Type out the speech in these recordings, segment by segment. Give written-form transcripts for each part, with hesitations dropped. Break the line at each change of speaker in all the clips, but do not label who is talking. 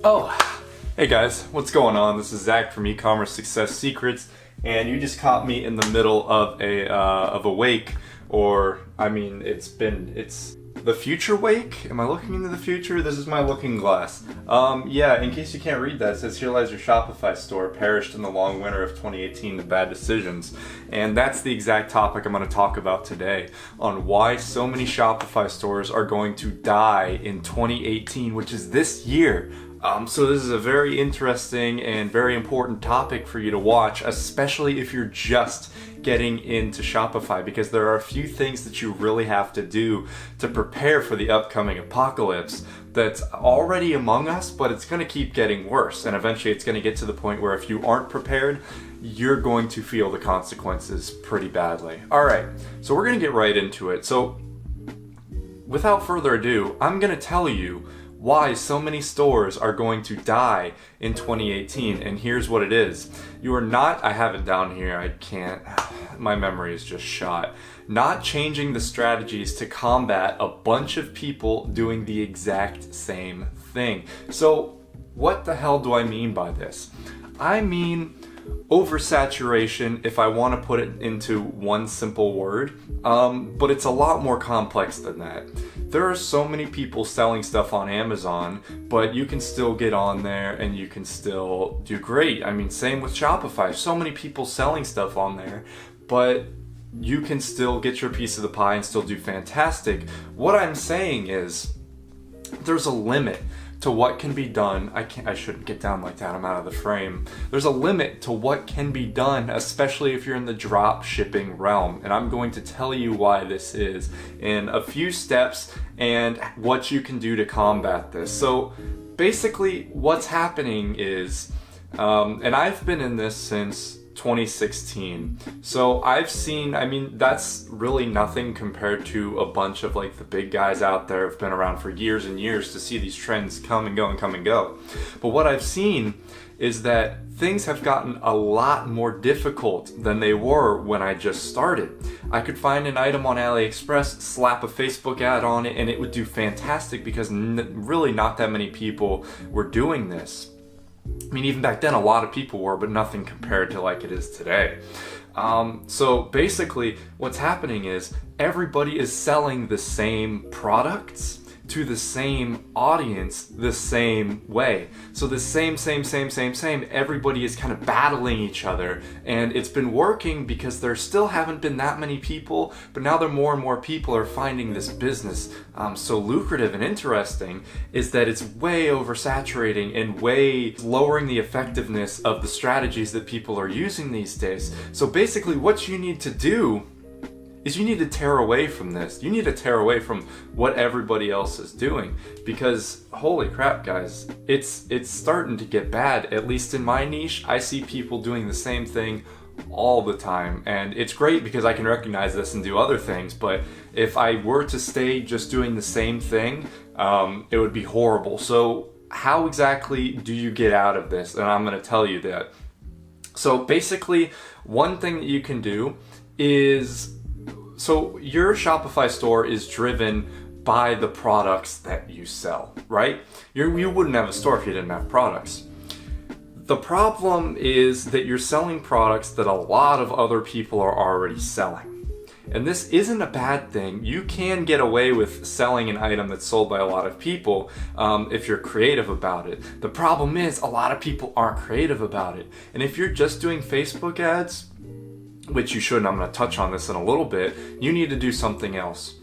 Oh, hey guys, what's going on? This is Zach from E-commerce Success Secrets, and you just caught me in the middle of a wake, or I mean, it's the future wake. Am I looking into the future? This is my looking glass. Yeah, in case you can't read that, it says here lies your Shopify store, perished in the long winter of 2018 with bad decisions. And that's the exact topic I'm going to talk about today, on why so many Shopify stores are going to die in 2018, which is this year. So this is a very interesting and very important topic for you to watch, especially if you're just getting into Shopify, because there are a few things that you really have to do to prepare for the upcoming apocalypse that's already among us, but it's going to keep getting worse, and eventually it's going to get to the point where if you aren't prepared, you're going to feel the consequences pretty badly. Alright, so we're going to get right into it. So without further ado, I'm going to tell you why so many stores are going to die in 2018, and here's what it is. You are not, I have it down here, I can't, my memory is just shot, not changing the strategies to combat a bunch of people doing the exact same thing. So what the hell do I mean by this? I mean oversaturation, if I want to put it into one simple word, but it's a lot more complex than that. There are so many people selling stuff on Amazon, but you can still get on there and you can still do great. I mean, same with Shopify. So many people selling stuff on there, but you can still get your piece of the pie and still do fantastic. What I'm saying is there's a limit to what can be done. I shouldn't get down like that, I'm out of the frame. There's a limit to what can be done, especially if you're in the drop shipping realm. And I'm going to tell you why this is in a few steps and what you can do to combat this. So basically what's happening is, and I've been in this since 2016. So I've seen, I mean, that's really nothing compared to a bunch of like the big guys out there who've been around for years and years to see these trends come and go and come and go. But what I've seen is that things have gotten a lot more difficult than they were when I just started. I could find an item on AliExpress, slap a Facebook ad on it, and it would do fantastic because really not that many people were doing this. I mean, even back then a lot of people were, but nothing compared to like it is today. So basically what's happening is everybody is selling the same products to the same audience the same way. So the same, everybody is kind of battling each other, and it's been working because there still haven't been that many people, but now there more and more people are finding this business so lucrative and interesting, is that it's way oversaturating and way lowering the effectiveness of the strategies that people are using these days. So basically what you need to do is you need to tear away from this. You need to tear away from what everybody else is doing, because holy crap guys, it's starting to get bad. At least in my niche, I see people doing the same thing all the time, and it's great because I can recognize this and do other things, but if I were to stay just doing the same thing, it would be horrible. So how exactly do you get out of this? And I'm going to tell you that. So basically, one thing that you can do is, so your Shopify store is driven by the products that you sell, right? You wouldn't have a store if you didn't have products. The problem is that you're selling products that a lot of other people are already selling. And this isn't a bad thing. You can get away with selling an item that's sold by a lot of people if you're creative about it. The problem is a lot of people aren't creative about it. And if you're just doing Facebook ads, which you shouldn't, I'm going to touch on this in a little bit, you need to do something else.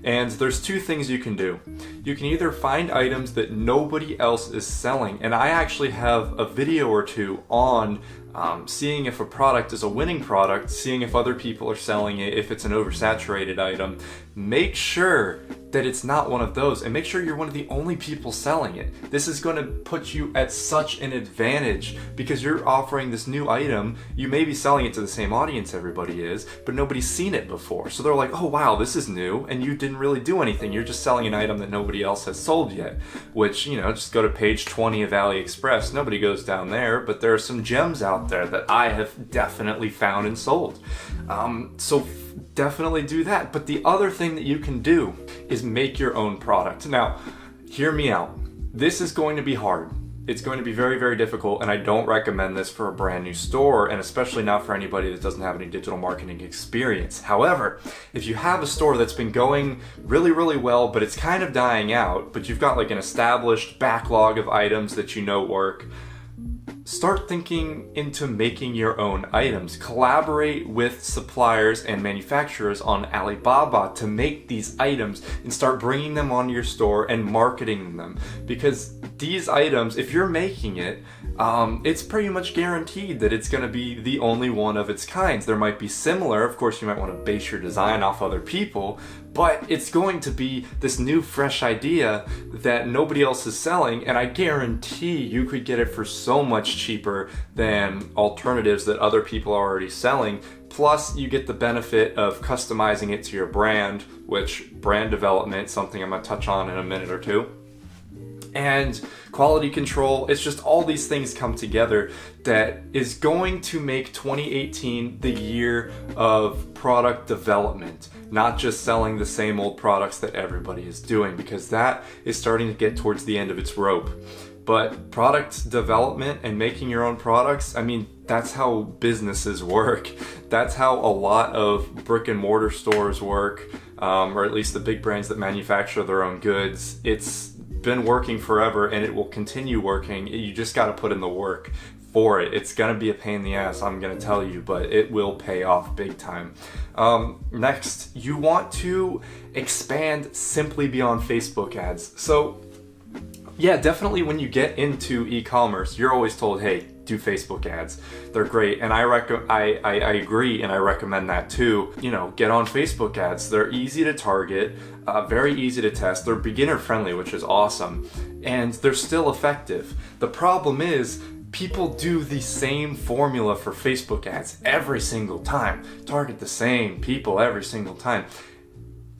And there's two things you can do. You can either find items that nobody else is selling, and I actually have a video or two on seeing if a product is a winning product, seeing if other people are selling it, if it's an oversaturated item. Make sure that it's not one of those, and make sure you're one of the only people selling it. This is going to put you at such an advantage because you're offering this new item. You may be selling it to the same audience everybody is, but nobody's seen it before. So they're like, oh wow, this is new, and you didn't really do anything. You're just selling an item that nobody else has sold yet, which, you know, just go to page 20 of AliExpress. Nobody goes down there, but there are some gems out there that I have definitely found and sold. So definitely do that. But the other thing that you can do is make your own product. Now, hear me out. This is going to be hard. It's going to be very, very difficult, and I don't recommend this for a brand new store, and especially not for anybody that doesn't have any digital marketing experience. However, if you have a store that's been going really, really well, but it's kind of dying out, but you've got like an established backlog of items that you know work, start thinking into making your own items. Collaborate with suppliers and manufacturers on Alibaba to make these items and start bringing them onto your store and marketing them. Because these items, if you're making it, it's pretty much guaranteed that it's going to be the only one of its kind. There might be similar, of course you might want to base your design off other people, but it's going to be this new fresh idea that nobody else is selling, and I guarantee you could get it for so much cheaper than alternatives that other people are already selling. Plus, you get the benefit of customizing it to your brand, which brand development, something I'm going to touch on in a minute or two. And quality control, it's just all these things come together that is going to make 2018 the year of product development, not just selling the same old products that everybody is doing, because that is starting to get towards the end of its rope. But product development and making your own products, I mean, that's how businesses work. That's how a lot of brick and mortar stores work, or at least the big brands that manufacture their own goods. It's been working forever and it will continue working. You just got to put in the work for it. It's gonna be a pain in the ass, I'm gonna tell you, but it will pay off big time. Next, you want to expand simply beyond Facebook ads. So yeah, definitely when you get into e-commerce, you're always told, hey, do Facebook ads. They're great, and I agree, and I recommend that too. You know, get on Facebook ads. They're easy to target, very easy to test. They're beginner friendly, which is awesome, and they're still effective. The problem is, people do the same formula for Facebook ads every single time. Target the same people every single time.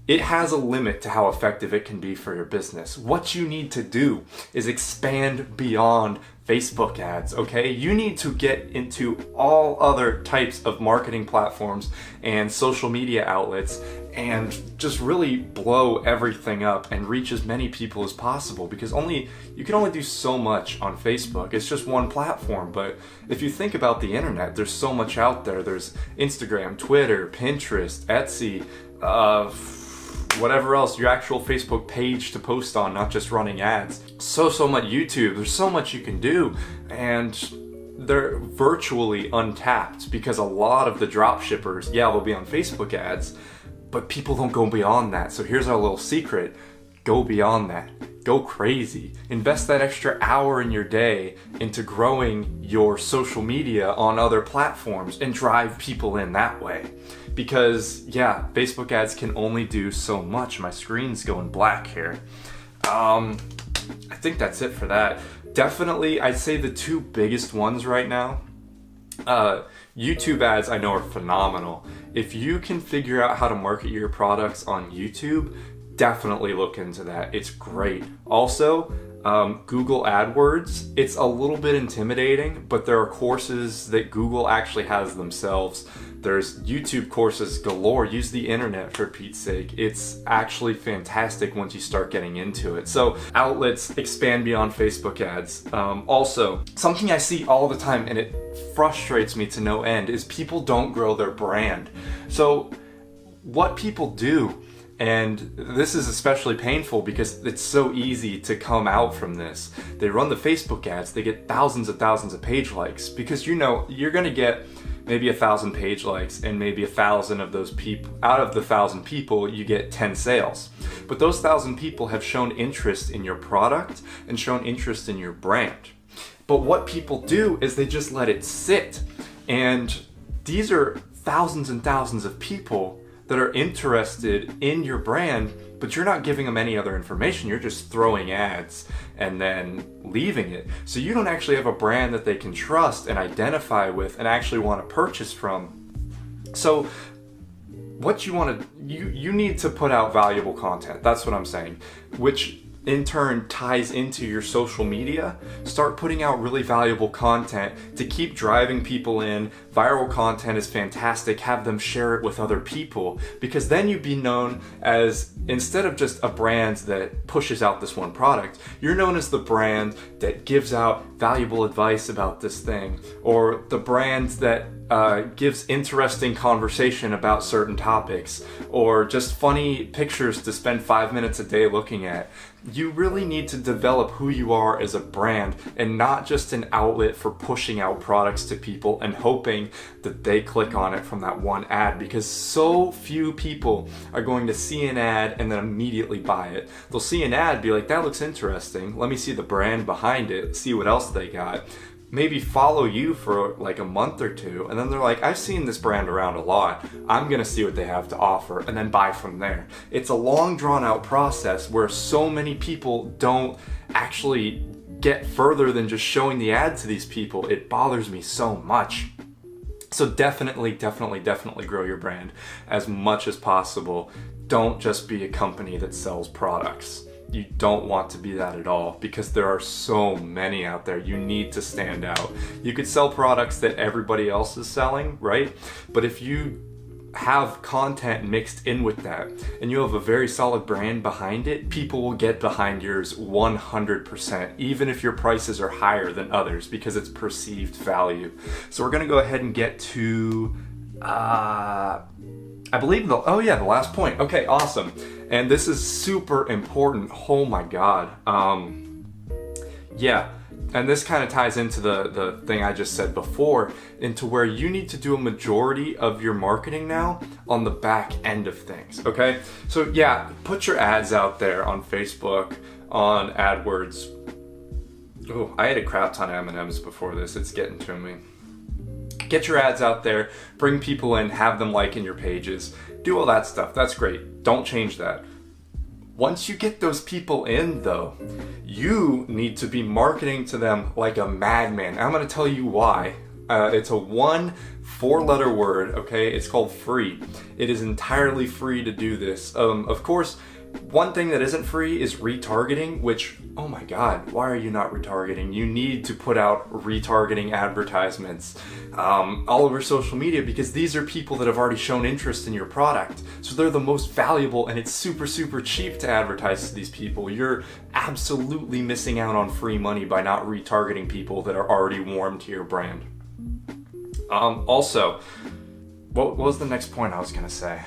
It has a limit to how effective it can be for your business. What you need to do is expand beyond Facebook ads, okay? You need to get into all other types of marketing platforms and social media outlets and just really blow everything up and reach as many people as possible, because you can only do so much on Facebook. It's just one platform, but if you think about the internet, there's so much out there. There's Instagram, Twitter, Pinterest, Etsy, whatever else, your actual Facebook page to post on, not just running ads. So much YouTube, there's so much you can do, and they're virtually untapped because a lot of the drop shippers, yeah, they'll be on Facebook ads, but people don't go beyond that. So here's our little secret: go beyond that. Go crazy. Invest that extra hour in your day into growing your social media on other platforms and drive people in that way. Because yeah, Facebook ads can only do so much. My screen's going black here. I think that's it for that. Definitely, I'd say the two biggest ones right now, YouTube ads I know are phenomenal. If you can figure out how to market your products on YouTube, definitely look into that. It's great. Also, Google AdWords, it's a little bit intimidating, but there are courses that Google actually has themselves. There's YouTube courses galore. Use the internet, for Pete's sake. It's actually fantastic once you start getting into it. So outlets, expand beyond Facebook ads. Also, something I see all the time, and it frustrates me to no end, is people don't grow their brand. So what people do, and this is especially painful because it's so easy to come out from this. They run the Facebook ads, they get thousands and thousands of page likes, because you know you're gonna get maybe 1,000 page likes, and maybe 1,000 of those people, out of the 1,000 people, you get 10 sales. But those 1,000 people have shown interest in your product and shown interest in your brand. But what people do is they just let it sit. And these are thousands and thousands of people that are interested in your brand, but you're not giving them any other information. You're just throwing ads and then leaving it. So you don't actually have a brand that they can trust and identify with and actually want to purchase from. So what you want to, you need to put out valuable content. That's what I'm saying, which in turn ties into your social media, start putting out really valuable content to keep driving people in. Viral content is fantastic. Have them share it with other people, because then you'd be known as, instead of just a brand that pushes out this one product, you're known as the brand that gives out valuable advice about this thing, or the brand that gives interesting conversation about certain topics, or just funny pictures to spend 5 minutes a day looking at. You really need to develop who you are as a brand, and not just an outlet for pushing out products to people and hoping that they click on it from that one ad, because so few people are going to see an ad and then immediately buy it. They'll see an ad, be like, that looks interesting, let me see the brand behind it, see what else they got, maybe follow you for like a month or two, and then they're like, I've seen this brand around a lot, I'm gonna see what they have to offer, and then buy from there. It's a long drawn out process where so many people don't actually get further than just showing the ad to these people. It bothers me so much. So definitely grow your brand as much as possible. Don't just be a company that sells products. You don't want to be that at all, because there are so many out there. You need to stand out. You could sell products that everybody else is selling, right? But if you have content mixed in with that, and you have a very solid brand behind it, people will get behind yours 100%, even if your prices are higher than others, because it's perceived value. So we're gonna go ahead and get to, I believe the last point. Okay, awesome. And this is super important. Oh my God. Yeah. And this kind of ties into the thing I just said before, into where you need to do a majority of your marketing now on the back end of things, okay? So yeah, put your ads out there on Facebook, on AdWords. Oh, I ate a crap ton of M&Ms before this. It's getting to me. Get your ads out there, bring people in, have them liking your pages, do all that stuff. That's great. Don't change that. Once you get those people in, though, you need to be marketing to them like a madman. I'm going to tell you why. It's a 4-letter word, okay? It's called free. It is entirely free to do this. Of course, one thing that isn't free is retargeting, which, oh my God, why are you not retargeting? You need to put out retargeting advertisements all over social media, because these are people that have already shown interest in your product. So they're the most valuable, and it's super cheap to advertise to these people. You're absolutely missing out on free money by not retargeting people that are already warm to your brand. Also, what was the next point I was gonna say?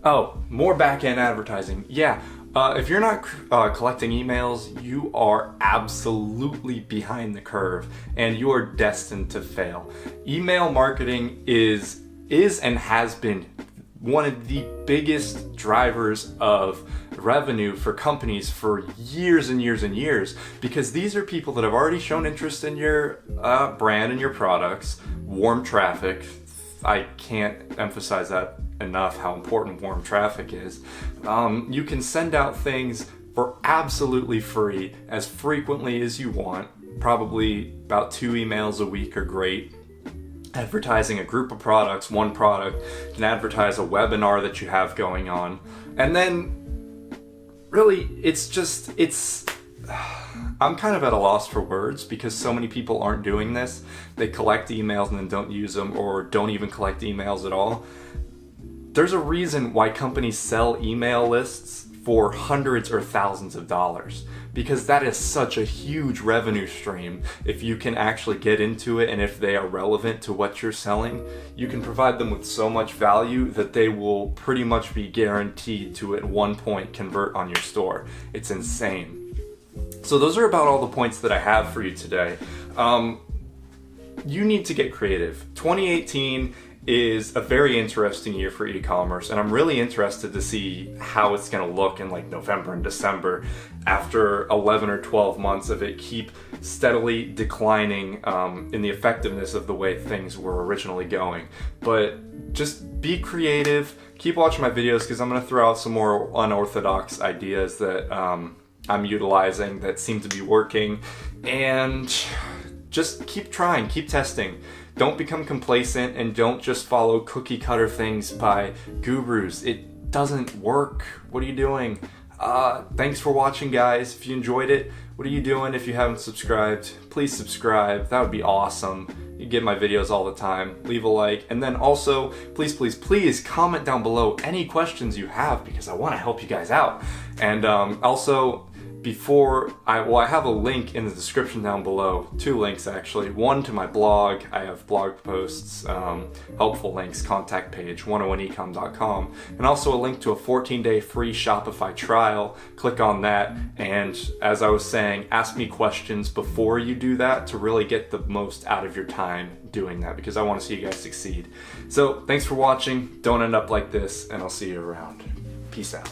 Oh, more back-end advertising. Yeah, if you're not collecting emails, you are absolutely behind the curve, and you are destined to fail. Email marketing is and has been one of the biggest drivers of revenue for companies for years and years and years, because these are people that have already shown interest in your brand and your products. Warm traffic. I can't emphasize that enough, how important warm traffic is. You can send out things for absolutely free as frequently as you want. Probably about 2 emails a week are great. Advertising a group of products, one product, you can advertise a webinar that you have going on. And then really I'm kind of at a loss for words, because so many people aren't doing this. They collect emails and then don't use them, or don't even collect emails at all. There's a reason why companies sell email lists for hundreds or thousands of dollars, because that is such a huge revenue stream. If you can actually get into it, and if they are relevant to what you're selling, you can provide them with so much value that they will pretty much be guaranteed to at one point convert on your store. It's insane. So those are about all the points that I have for you today. You need to get creative. 2018 is a very interesting year for e-commerce, and I'm really interested to see how it's going to look in like November and December, after 11 or 12 months of it keep steadily declining in the effectiveness of the way things were originally going. But just be creative, keep watching my videos, because I'm going to throw out some more unorthodox ideas that I'm utilizing that seem to be working, and just keep trying, keep testing. Don't become complacent, and don't just follow cookie cutter things by gurus. It doesn't work. What are you doing? Thanks for watching, guys. If you enjoyed it, what are you doing? If you haven't subscribed, please subscribe. That would be awesome. You get my videos all the time. Leave a like, and then also please comment down below any questions you have, because I want to help you guys out. And also, I have a link in the description down below, 2 links actually. One to my blog. I have blog posts, helpful links, contact page, 101ecom.com, and also a link to a 14-day free Shopify trial. Click on that, and as I was saying, ask me questions before you do that to really get the most out of your time doing that, because I want to see you guys succeed. So thanks for watching. Don't end up like this, and I'll see you around. Peace out.